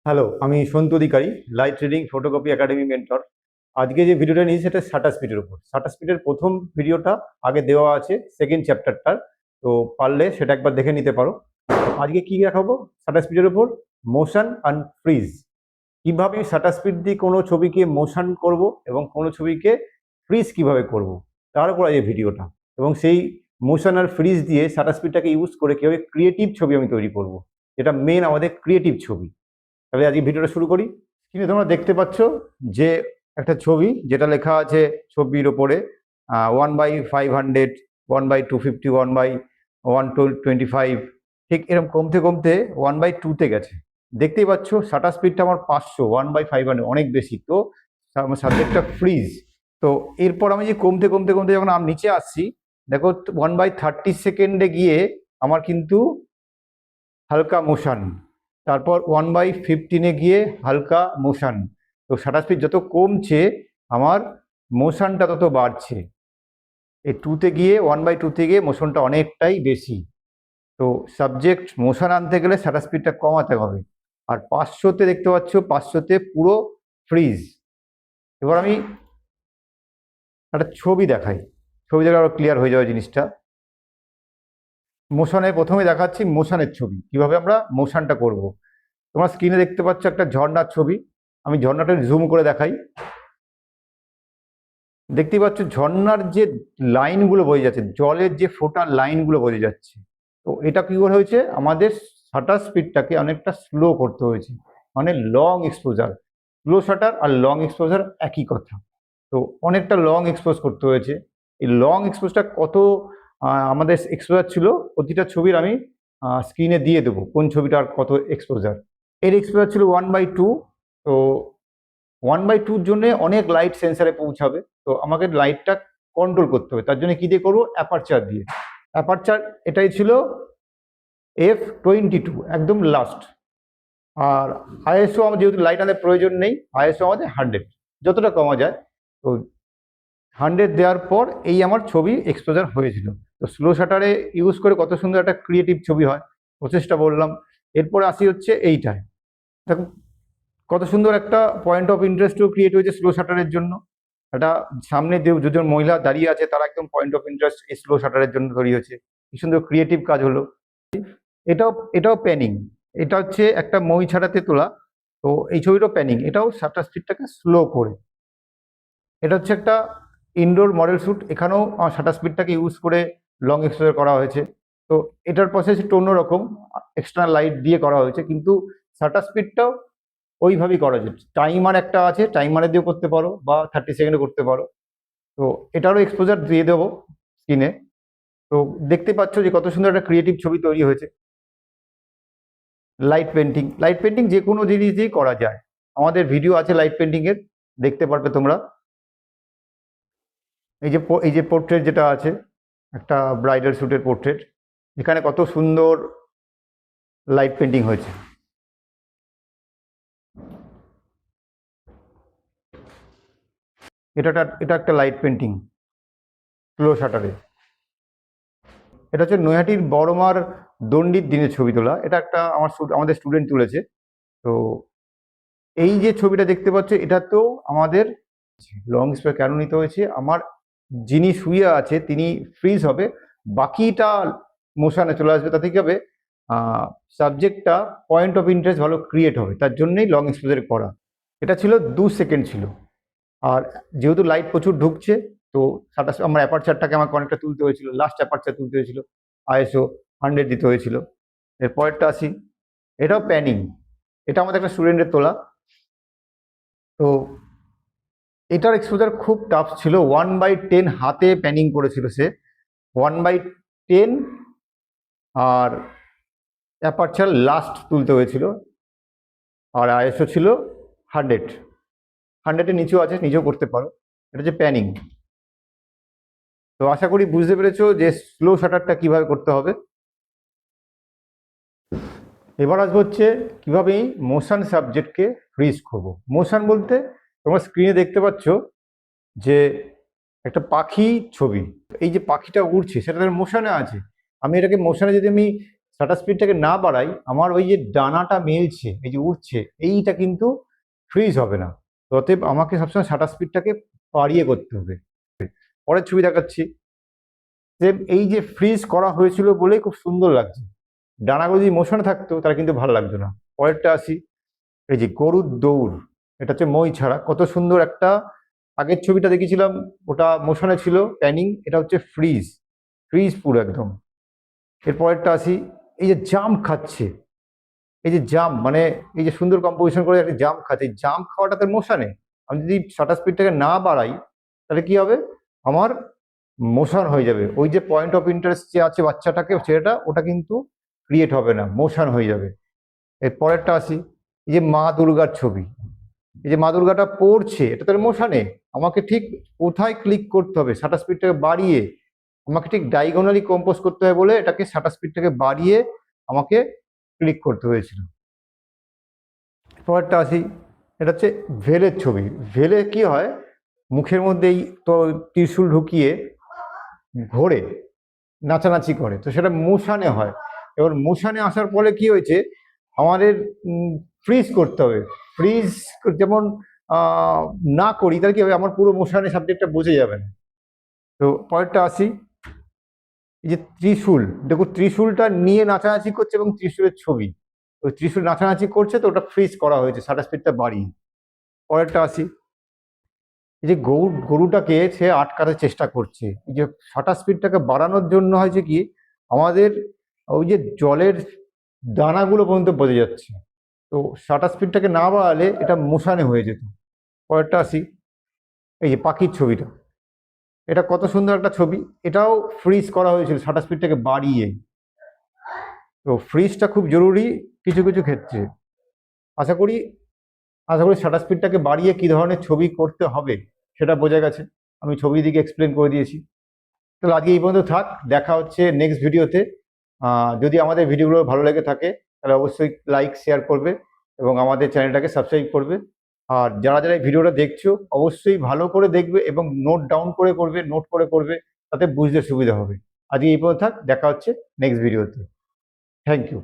Hello, আমি Santu Adhikari, light reading photocopy academy mentor. আজকে যে ভিডিওটা নিয়েছি সেটা শাটার স্পিডের উপর। শাটার স্পিডের প্রথম ভিডিওটা আগে দেওয়া আছে, সেকেন্ড চ্যাপ্টারটার। তো পারলে সেটা একবার দেখে নিতে পারো। আজকে কি দেখাবো শাটার স্পিডের উপর? Motion and fridge. কিভাবে শাটার স্পিড দিয়ে কোনো ছবিকে মোশন করব এবং কোনো ছবিকে ফ্রিজ কিভাবে করব, তার উপর এই ভিডিওটা। এবং সেই মোশন আর ফ্রিজ দিয়ে শাটার স্পিডটাকে ইউজ করে কীভাবে ক্রিয়েটিভ ছবি আমি তৈরি করব, যেটা মেন আমাদের ক্রিয়েটিভ ছবি। তাহলে আজকে ভিডিওটা শুরু করি। স্ক্রিনে তোমরা দেখতে পাচ্ছ যে একটা ছবি, যেটা লেখা আছে ছবির ওপরে 1/500, 1/250, 1/125, ঠিক এরকম কমতে কমতে 1/2-তে গেছে। দেখতেই পাচ্ছ শাটার স্পিডটা আমার 500, 1/500 অনেক বেশি। তো আমার সাবজেক্টটা ফ্রিজ। তো এরপর আমি যে কমতে কমতে কমতে যখন আমি নিচে আসছি, দেখো 1/30 সেকেন্ডে গিয়ে আমার কিন্তু হালকা মোশন, তারপর 1/15 গিয়ে হালকা মোশন। তো শাটার স্পিড যত কমছে আমার মোশনটা তত বাড়ছে। এই 2-তে গিয়ে 1/2-তে গিয়ে মোশনটা অনেকটাই বেশি। তো সাবজেক্ট মোশন আনতে গেলে শাটার স্পিডটা কমাতে হবে। আর 500-তে দেখতে পাচ্ছ, 500-তে পুরো ফ্রিজ। এবার আমি একটা ছবি দেখাই, ছবি দেখে আরো ক্লিয়ার হয়ে যাবে জিনিসটা। মোশনে প্রথমে দেখাচ্ছি মোশনের ছবি, কিভাবে আমরা মোশনটা করব। তোমরা স্ক্রিনে দেখতে পাচ্ছ একটা ঝর্ণার ছবি। আমি ঝর্ণাটা জুম করে দেখাই। দেখতেই পাচ্ছ ঝর্ণার যে লাইনগুলো বয়ে যাচ্ছে, জলের যে ফোটার লাইনগুলো বয়ে যাচ্ছে। তো এটা কি করে হয়েছে, আমাদের শাটার স্পিডটাকে অনেকটা স্লো করতে হয়েছে, মানে লং এক্সপোজার। স্লো শাটার আর লং এক্সপোজার একই কথা। তো অনেকটা লং এক্সপোজ করতে হয়েছে। এই লং এক্সপোজটা কত আমাদের এক্সপোজার ছিল, প্রতিটা ছবির আমি স্ক্রিনে দিয়ে দেবো কোন ছবিটার কত এক্সপোজার। এর এক্সপোজার ছিল 1/2। তো 1/2-র জন্য অনেক লাইট সেন্সারে পৌঁছাবে। তো আমাকে লাইটটা কন্ট্রোল করতে হবে, তার জন্য কি দিয়ে করবো? অ্যাপারচার দিয়ে। অ্যাপারচার এটাই ছিল f22, একদম লাস্ট। আর আইএসও আমার যেহেতু লাইট আমাদের প্রয়োজন নেই, আইএসও আমাদের 100, যতটা কমা যায়। তো 100 দেওয়ার পর এই আমার ছবি এক্সপোজার হয়েছিল। তো স্লো শাটারে ইউজ করে কত সুন্দর একটা ক্রিয়েটিভ ছবি হয়, প্রসেসটা বললাম। এরপরে আসি হচ্ছে এইটায়। দেখো কত সুন্দর একটা পয়েন্ট অফ ইন্টারেস্টও ক্রিয়েট হয়েছে স্লো শাটারের জন্য। একটা সামনে দুজন মহিলা দাঁড়িয়ে আছে, তারা একদম পয়েন্ট অফ ইন্টারেস্ট এই স্লো শাটারের জন্য তৈরি হয়েছে। কি সুন্দর ক্রিয়েটিভ কাজ হলো। এটাও এটাও প্যানিং। এটা হচ্ছে একটা মই ছাড়াতে তোলা। তো এই ছবিটাও প্যানিং, এটাও শাটার স্পিডটাকে স্লো করে। এটা হচ্ছে একটা ইনডোর মডেল শ্যুট, এখানেও শাটার স্পিডটাকে ইউজ করে লং এক্সপোজার করা হয়েছে। তো এটার প্রসেস একটু অন্যরকম, এক্সটার্নাল লাইট দিয়ে করা হয়েছে, কিন্তু শাটার স্পিডটাও ওইভাবেই করা যায়। টাইমার একটা আছে, টাইমারে দিয়ে করতে পারো বা 30 সেকেন্ডে করতে পারো। তো এটারও এক্সপোজার দিয়ে দেবো স্ক্রিনে। তো দেখতে পাচ্ছ যে কত সুন্দর একটা ক্রিয়েটিভ ছবি তৈরি হয়েছে। লাইট পেন্টিং, লাইট পেন্টিং যে কোনো জিনিস দিয়েই করা যায়। আমাদের ভিডিও আছে লাইট পেন্টিংয়ের, দেখতে পারবে তোমরা। এই যে পোর্ট্রেট যেটা আছে, একটা ব্রাইডাল শ্যুটের পোর্ট্রেট, এখানে কত সুন্দর লাইট পেন্টিং হয়েছে। এটা একটা লাইট পেন্টিং স্লো শাটারে। এটা হচ্ছে নৈহাটির বড়মার দণ্ডির দিনের ছবি তোলা। এটা একটা আমাদের স্টুডেন্ট তুলেছে। তো এই যে ছবিটা দেখতে পাচ্ছ, এটাতেও আমাদের লং স্প্রে কেন নিতে হয়েছে, আমার যিনি শুয়ে আছে তিনি ফ্রিজ হবে, বাকিটা মোশনে চলে আসবে। তাতে কি হবে, সাবজেক্টটা পয়েন্ট অফ ইন্টারেস্ট ভালো ক্রিয়েট হবে, তার জন্যই লং এক্সপোজার করা। এটা ছিল 2 সেকেন্ড ছিল। আর যেহেতু লাইট প্রচুর ঢুকছে, তো আমার অ্যাপারচারটাকে আমাকে অনেকটা তুলতে হয়েছিল, লাস্ট অ্যাপারচার তুলতে হয়েছিল, আইএসও 100 দিতে হয়েছিল। এর পরেরটা আসি, এটাও প্যানিং। এটা আমাদের একটা স্টুডেন্টের তোলা। তো এটার এক্সপোজার খুব টাফ ছিল, 1/10 হাতে প্যানিং করেছিল সে, 1/10। আর অ্যাপারচার লাস্ট তুলতে হয়েছিল। আর আইএসও ছিল 100, 100-এর নিচেও আছে, নিচেও করতে পারো। এটা হচ্ছে প্যানিং। তো আশা করি বুঝতে পেরেছো যে স্লো শাটারটা কিভাবে করতে হবে। এবার আসবো হচ্ছে কিভাবে মোশন সাবজেক্টকে ফ্রিজ করবো। মোশন বলতে তোমরা স্ক্রিনে দেখতে পাচ্ছ যে একটা পাখি ছবি, এই যে পাখিটা উড়ছে সেটা তার মোশনে আছে। আমি এটাকে মোশনে যদি আমি শাটার স্পিডটাকে না বাড়াই, আমার ওই যে ডানাটা মেলছে, এই যে উঠছে, এইটা কিন্তু ফ্রিজ হবে না। তো অতএব আমাকে সবসময় শাটার স্পিডটাকে বাড়িয়ে করতে হবে। পরের ছবি দেখাচ্ছি। সেম এই যে ফ্রিজ করা হয়েছিল বলেই খুব সুন্দর লাগছে, ডানাগুলো যদি মোশনে থাকতো তাহলে কিন্তু ভালো লাগতো না। পরেরটা আসি, এই যে গরুর দৌড়, এটা হচ্ছে মই ছাড়া, কত সুন্দর একটা, আগের ছবিটা দেখেছিলাম ওটা মোশনে ছিল প্যানিং, এটা হচ্ছে ফ্রিজ, ফ্রিজ পুরো একদম। এরপরেরটা আসি, এই যে জাম খাচ্ছে, এই যে জাম মানে এই যে সুন্দর কম্পোজিশন করে একটা জাম খাচ্ছে, এই জাম খাওয়াটা তো মোশনে, আমি যদি শাটার স্পিডটাকে না বাড়াই তাহলে কি হবে, আমার মোশন হয়ে যাবে, ওই যে পয়েন্ট অফ ইন্টারেস্ট যে আছে বাচ্চাটাকে ছেলেটা, ওটা কিন্তু ক্রিয়েট হবে না, মোশন হয়ে যাবে। এর পরেরটা আসি, এই যে মা দুর্গার ছবি, এই যে মা দুর্গাটা পড়ছে, এটা তো মোশনে, আমাকে ঠিক কোথায় ক্লিক করতে হবে, শাটার স্পিডটাকে বাড়িয়ে আমাকে ঠিক ডায়াগোনালি কম্পোজ করতে হবে বলে এটাকে শাটার স্পিডটাকে বাড়িয়ে আমাকে ক্লিক করতে হয়েছিল। পরেরটা আসি, এটা হচ্ছে ভেলের ছবি। ভেলে কি হয়, মুখের মধ্যেই তো ত্রিশূল ঢুকিয়ে ঘোরে, নাচানাচি করে, তো সেটা মোশানে হয়। এবার মোশানে আসার ফলে কি হয়েছে, আমাদের ফ্রিজ করতে হবে। ফ্রিজ যেমন না করি তাহলে কি হবে, আমার পুরো মোশানে সাবজেক্টটা বোঝা যাবে না। তো পরেরটা আসি, এই যে ত্রিশূল, দেখো ত্রিশূলটা নিয়ে নাচানাচি করছে এবং ত্রিশূলের ছবি, ওই ত্রিশূল নাচানাচি করছে, তো ওটা ফ্রিজ করা হয়েছে শাটার স্পিডটা বাড়িয়ে। পরেরটা আসি, এই যে গরুটাকে সে আটকাতে চেষ্টা করছে, এই যে শাটার স্পিডটাকে বাড়ানোর জন্য হয়েছে কি, আমাদের ওই যে জলের দানাগুলো পর্যন্ত বোঝা যাচ্ছে, তো শাটার স্পিডটাকে না বাড়ালে এটা মোশানে হয়ে যেত। পরেরটা আসি, এই যে পাখির ছবিটা, এটা কত সুন্দর একটা ছবি, এটাও ফ্রিজ করা হয়েছিল শাটার স্পিডটাকে বাড়িয়ে। তো ফ্রিজটা খুব জরুরি কিছু কিছু ক্ষেত্রে। আশা করি শাটার স্পিডটাকে বাড়িয়ে কি ধরনের ছবি করতে হবে সেটা বোঝা গেছে, আমি ছবি দিকে এক্সপ্লেন করে দিয়েছি। তাহলে আজকে এই পর্যন্ত থাক, দেখা হচ্ছে নেক্সট ভিডিওতে। যদি আমাদের ভিডিওগুলো ভালো লেগে থাকে তাহলে অবশ্যই লাইক শেয়ার করবে এবং আমাদের চ্যানেলটাকে সাবস্ক্রাইব করবে। আর যারা যারা এই ভিডিওটা দেখছো অবশ্যই ভালো করে দেখবে এবং নোট ডাউন করে করবে, নোট করে করবে, তাতে বুঝতে সুবিধা হবে। আজকে এই পর্যন্ত থাক, দেখা হচ্ছে নেক্সট ভিডিওতে। Thank you.